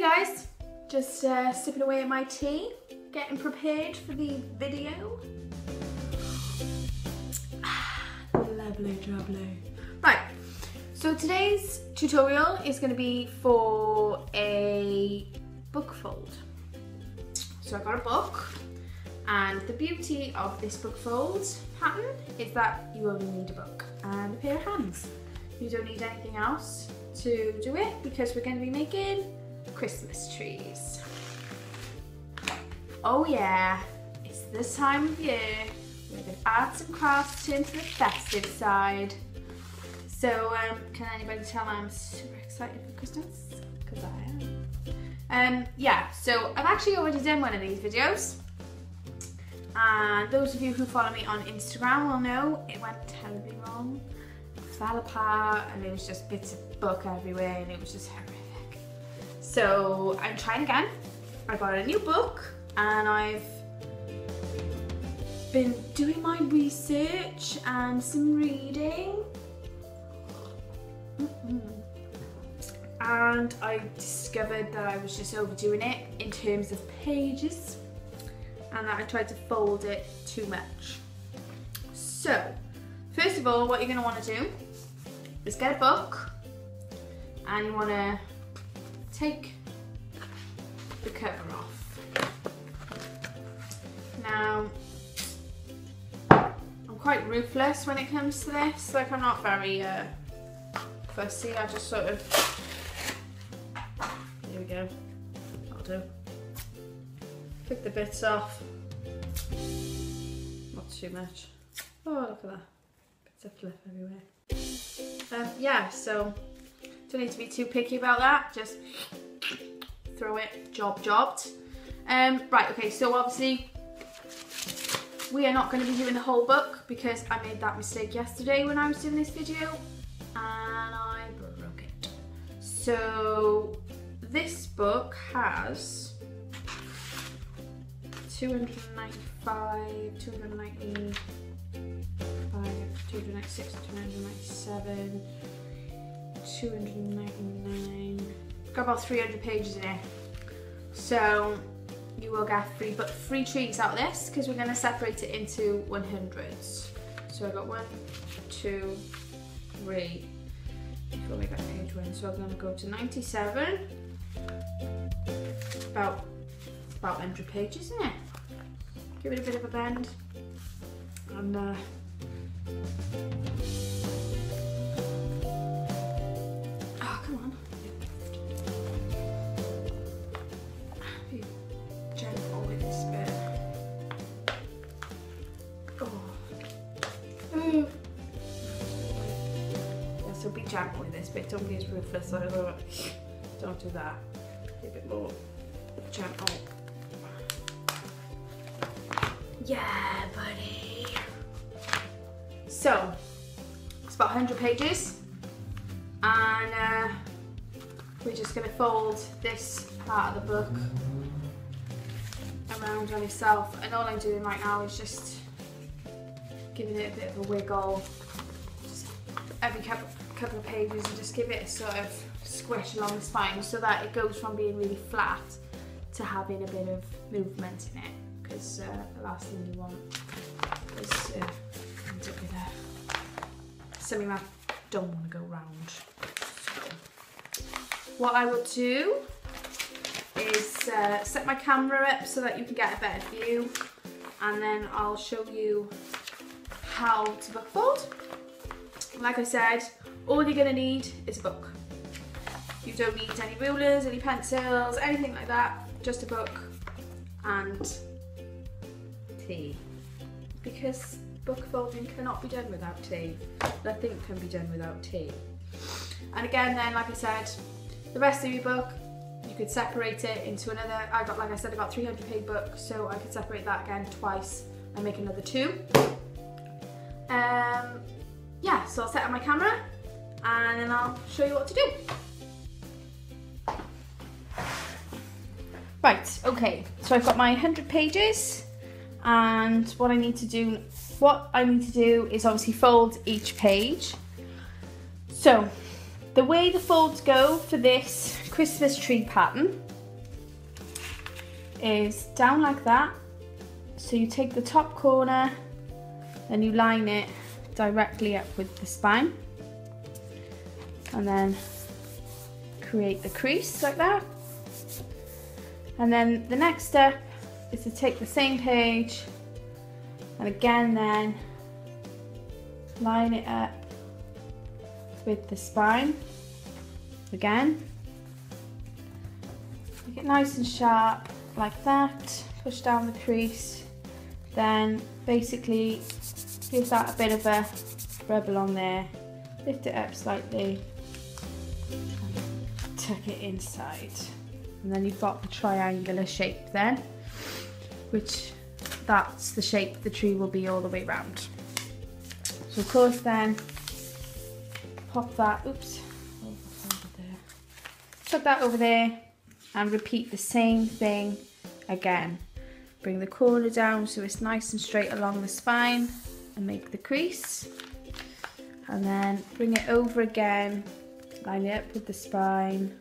guys, just sipping away at my tea, getting prepared for the video. Lovely, lovely. Right, so today's tutorial is going to be for a book fold. So I got a book, and the beauty of this book fold pattern is that you only need a book and a pair of hands. You don't need anything else to do it because we're going to be making Christmas trees. Oh yeah, it's this time of year where the arts and crafts turn to the festive side. So can anybody tell I'm super excited for Christmas? Because I am. Yeah, so I've actually already done one of these videos. And those of you who follow me on Instagram will know it went terribly wrong. It fell apart and there was just bits of book everywhere and it was just horrific. So I'm trying again. I got a new book and I've been doing my research and some reading. And I discovered that I was just overdoing it in terms of pages and that I tried to fold it too much. So, first of all, what you're going to want to do is get a book and you want to take the cover off. Now, I'm quite ruthless when it comes to this, like I'm not very fussy, I just sort of, here we go, that'll do. Pick the bits off, not too much. Oh, look at that, bits of flip everywhere. Yeah, so don't need to be too picky about that, just throw it, jobbed. Right, okay, so obviously we are not going to be doing the whole book because I made that mistake yesterday when I was doing this video and I broke it. So this book has 295, 295, 296, 297, 299. Got about 300 pages in it. So you will get free trees out of this because we're going to separate it into 100s. So I got 1, 2, 3 before we got page 1. So I'm going to go to 97. About 100 pages, isn't it? Give it a bit of a bend. And oh, come on. Be gentle with this bit. Oh. Yeah, so be gentle with this bit. Don't be as ruthless. Don't do that. Be a bit more gentle. Yeah, buddy. So, it's about 100 pages and we're just going to fold this part of the book around on itself, and all I'm doing right now is just giving it a bit of a wiggle just every couple of pages and just give it a sort of squish along the spine so that it goes from being really flat to having a bit of movement in it. Because the last thing you want is end up with something that don't want to go round. So what I will do is set my camera up so that you can get a better view, and then I'll show you how to book fold. Like I said, all you're going to need is a book. You don't need any rulers, any pencils, anything like that, just a book and tea, because book folding cannot be done without tea. Nothing can be done without tea. And again then, like I said, the rest of your book, you could separate it into another, like I said, about 300 page book, so I could separate that again twice and make another 2. Yeah, so I'll set up my camera and then I'll show you what to do. Right, okay, so I've got my 100 pages. And what I need to do is obviously fold each page. So the way the folds go for this Christmas tree pattern is down like that. So you take the top corner, then you line it directly up with the spine, and then create the crease like that. And then the next step is to take the same page and again then line it up with the spine again. Make it nice and sharp like that, push down the crease, then basically give that a bit of a rub along there, lift it up slightly, tuck it inside, and then you've got the triangular shape then, which that's the shape the tree will be all the way round. So of course then pop that, oops, put that over there and repeat the same thing again. Bring the corner down so it's nice and straight along the spine and make the crease, and then bring it over again, line it up with the spine,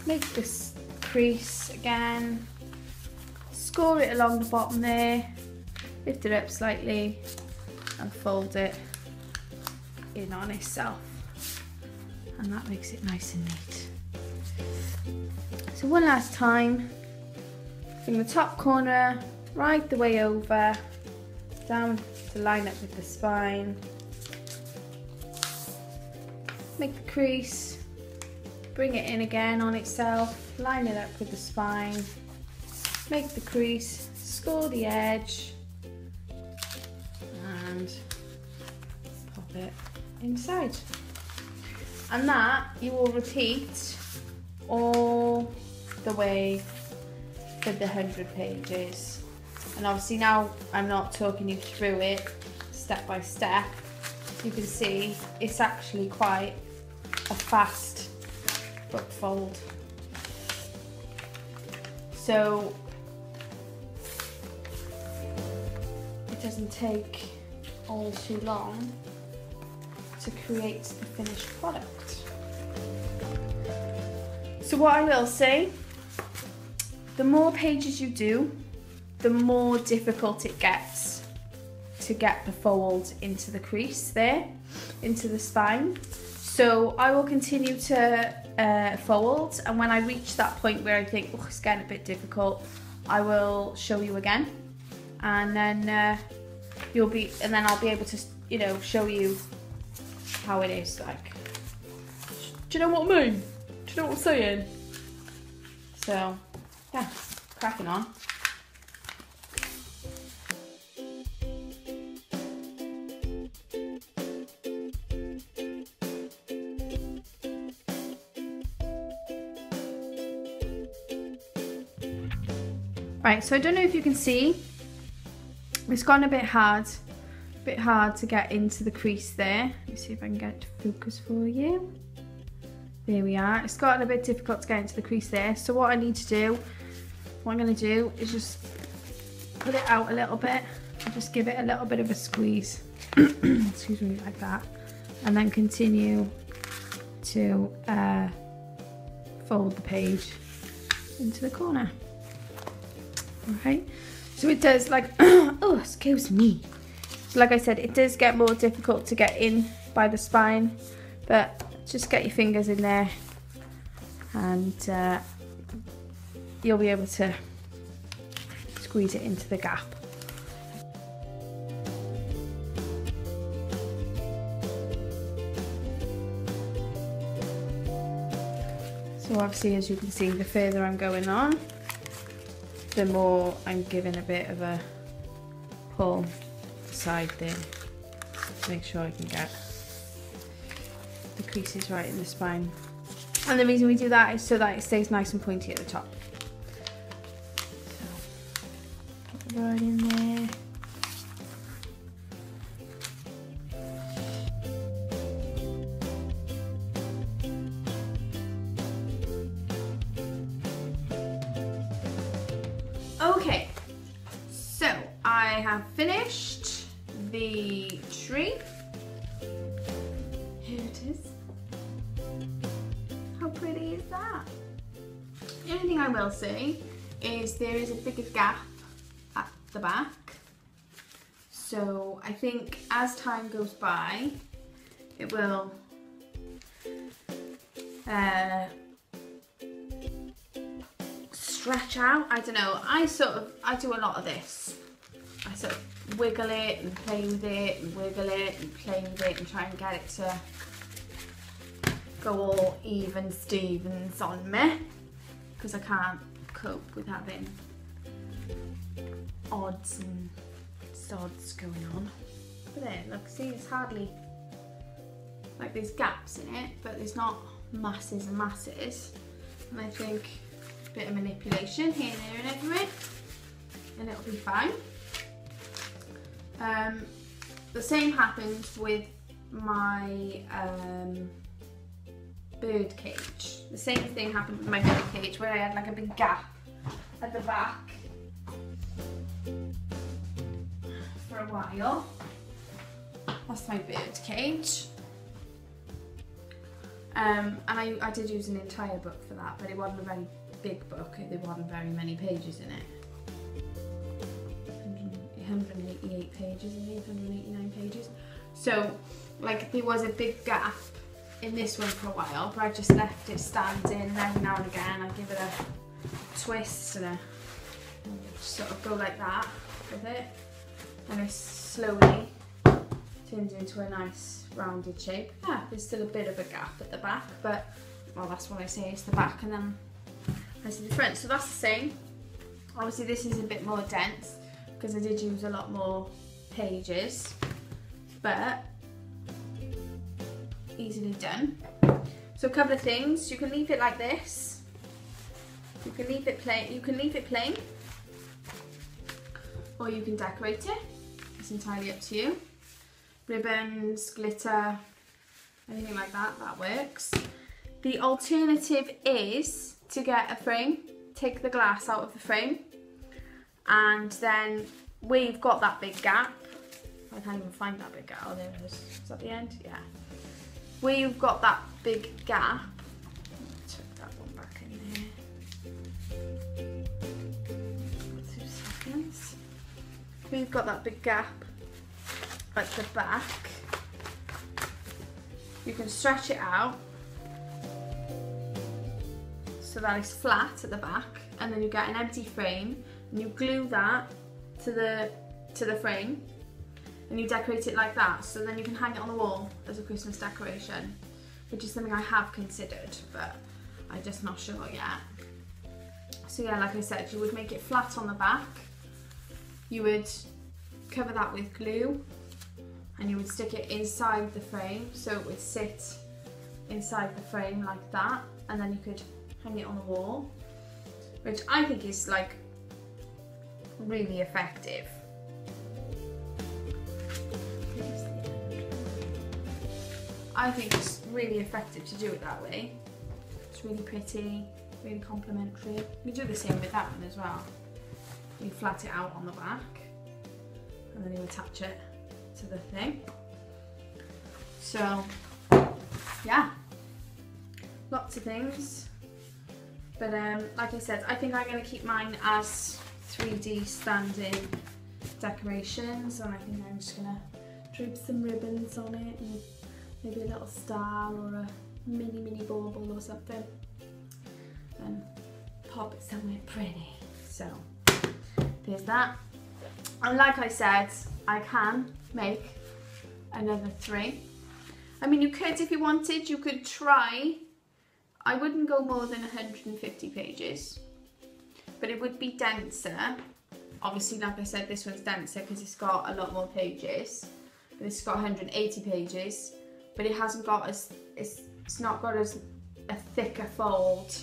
make this crease again, score it along the bottom there, lift it up slightly and fold it in on itself, and that makes it nice and neat. So one last time, bring the top corner right the way over, down to line up with the spine, make the crease, bring it in again on itself, line it up with the spine, make the crease, score the edge and pop it inside. And that you will repeat all the way for the 100 pages. And obviously now I'm not talking you through it step by step. You can see it's actually quite a fast book fold. So it doesn't take all too long to create the finished product. So what I will say, the more pages you do, the more difficult it gets to get the fold into the crease there, into the spine. So I will continue to fold, and when I reach that point where I think, oh, it's getting a bit difficult, I will show you again, and then I'll be able to, you know, show you how it is like. Do you know what I mean? Do you know what I'm saying? So yeah, cracking on. Right, so I don't know if you can see, it's gone a bit hard to get into the crease there. Let me see if I can get it to focus for you. There we are. It's gotten a bit difficult to get into the crease there. So what I'm going to do is just put it out a little bit and just give it a little bit of a squeeze. Excuse me, like that. And then continue to fold the page into the corner. Alright, so it does like, oh, excuse me. So like I said, it does get more difficult to get in by the spine, but just get your fingers in there and you'll be able to squeeze it into the gap. So obviously, as you can see, the further I'm going on, the more I'm giving a bit of a pull side there to make sure I can get the creases right in the spine. And the reason we do that is so that it stays nice and pointy at the top. So get it right in there. Okay, so I have finished the tree. Here it is. How pretty is that? The only thing I will say is there is a bigger gap at the back. So I think as time goes by, it will stretch out. I don't know. I do a lot of this. I sort of wiggle it and play with it and wiggle it and play with it and try and get it to go all even Stevens on me, because I can't cope with having odds and sods going on. But there, look, see, it's hardly, like there's gaps in it, but there's not masses and masses. And I think a bit of manipulation here, there and everywhere, and it'll be fine. The same happened with my bird cage. The same thing happened with my bird cage, where I had like a big gap at the back for a while. That's my bird cage. And I did use an entire book for that, but it wasn't a very big book. There wasn't very many pages in it. 188 pages, I think, 189 pages. So, like, there was a big gap in this one for a while, but I just left it standing, and every now and again I give it a twist and sort of go like that with it, and it slowly turns into a nice rounded shape. Yeah, there's still a bit of a gap at the back, but, well, that's what I say, it's the back, and then I see the front. So that's the same. Obviously this is a bit more dense, because I did use a lot more pages, but easily done. So a couple of things, you can leave it like this, you can leave it plain, or you can decorate it. It's entirely up to you. Ribbons, glitter, anything like that, that works. The alternative is to get a frame, take the glass out of the frame, and then where you've got that big gap, I can't even find that big gap, oh there it is, is that the end? Yeah. Where you've got that big gap, chuck that one back in there, 2 seconds. Where you've got that big gap at the back, you can stretch it out so that it's flat at the back, and then you get an empty frame, and you glue that to the frame, and you decorate it like that, so then you can hang it on the wall as a Christmas decoration, which is something I have considered, but I'm just not sure yet. So yeah, like I said, you would make it flat on the back, you would cover that with glue, and you would stick it inside the frame, so it would sit inside the frame like that, and then you could hang it on the wall, which I think is like really effective. I think it's really effective to do it that way. It's really pretty, really complimentary. You do the same with that one as well. You flat it out on the back, and then you attach it to the thing. So yeah, lots of things. But like I said, I think I'm going to keep mine as 3D standing decorations, and I think I'm just going to drape some ribbons on it, and maybe a little star or a mini bauble or something, and pop it somewhere pretty. So there's that. And like I said, I can make another 3. I mean, you could, if you wanted, you could try. I wouldn't go more than 150 pages, but it would be denser. Obviously, like I said, this one's denser because it's got a lot more pages, but it's got 180 pages, but it hasn't got as, it's not got as a thicker fold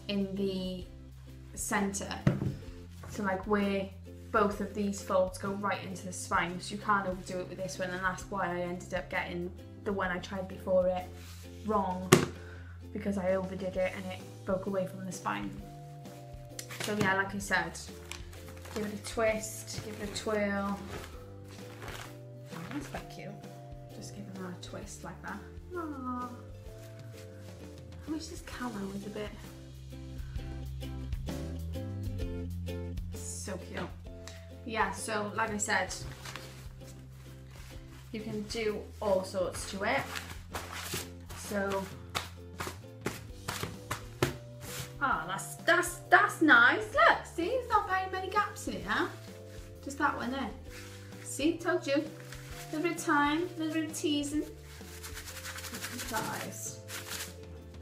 in the center. So like where both of these folds go right into the spine, so you can't overdo it with this one, and that's why I ended up getting the one I tried before it wrong, because I overdid it and it broke away from the spine. So yeah, like I said, give it a twist, give it a twirl. Oh, that's quite cute. Just giving that a twist like that. Aww. I wish this camera was a bit So cute. Yeah, so like I said, you can do all sorts to it. So, that's nice. Look, see, there's not very many gaps in it now. Just that one there. See, told you. A little bit of time, a little bit of teasing. It complies.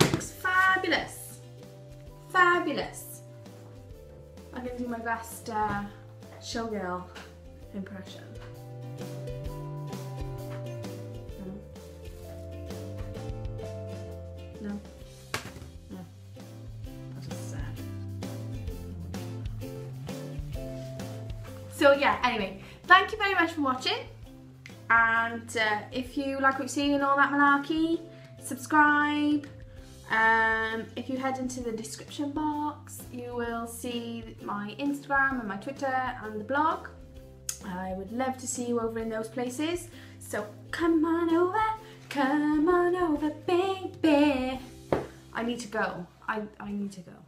Looks fabulous. Fabulous. I'm going to do my best showgirl impression. No? No. I'll just So yeah, anyway, thank you very much for watching. And if you like what you see and all that malarkey, subscribe. If you head into the description box, you will see my Instagram and my Twitter and the blog. I would love to see you over in those places. So come on over, baby. I need to go. I need to go.